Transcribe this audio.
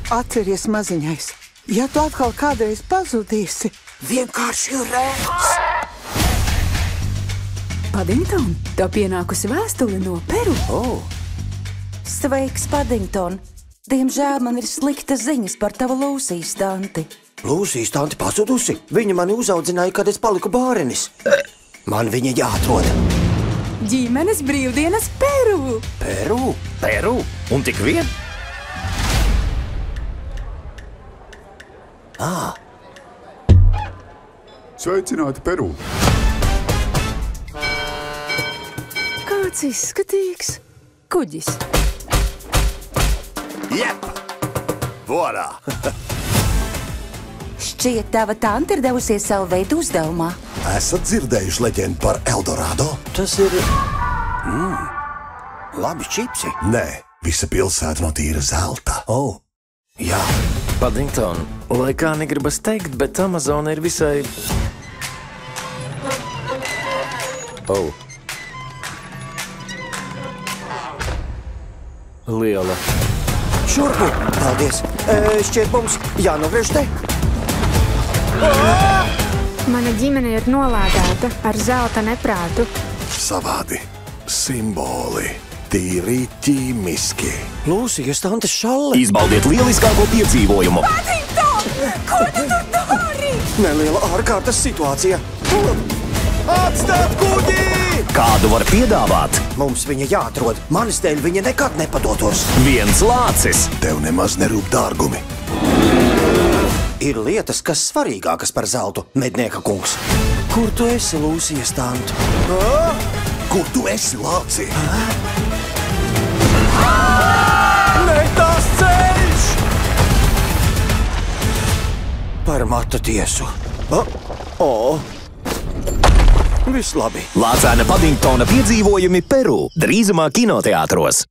Atceries, maziņais, ja tu atkal kādreiz pazudīsi, vienkārši redz. Paddington, tev pienākusi vēstule no Peru. Sveiks, Paddington. Diemžēl man ir sliktas ziņas par tavu Lūsijas tanti. Lūsijas tanti pazudusi? Viņa mani uzaudzināja, kad es paliku bārenis. Man viņa jāatrod. Ģimenes brīvdienas Peru. Peru? Peru? Un tik vien? Sveicināti Peru! Kāds izskatīgs kuģis. Jep! Vorā! Šķiet, tava tante ir devusies savu veidu uzdevumā. Esat dzirdējuši leģendu par Eldorado? Tas ir... labi čipsi. Nē, visa pilsēta no tīra zelta. Jā. Paddington, lai kā negribas teikt, bet Amazona ir visai... liela. Šurpu! Paldies! Šķiet mums jānogriež te. Mana ģimene ir nolādēta ar zelta neprātu. Savādi simboli, tīri ķīmiski. Lūsijas tantes šalle. Izbaudiet lieliskāko piedzīvojumu. Paddington! Ko tu tur dari? Neliela ārkārtas situācija. Atstāt kuģi! Kādu var piedāvāt? Mums viņa jāatrod. Manis dēļ viņa nekad nepadotos. Viens lācis. Tev nemaz nerūp dārgumi. Ir lietas, kas svarīgākas par zeltu, mednieka kungs. Kur tu esi, Lūsijas tantu? Kur tu esi, lāci? Ne tas ceļš! Par matu tiesu. Viss labi. Lācēna Paddingtona piedzīvojumi Peru. Drīzumā kinoteātros.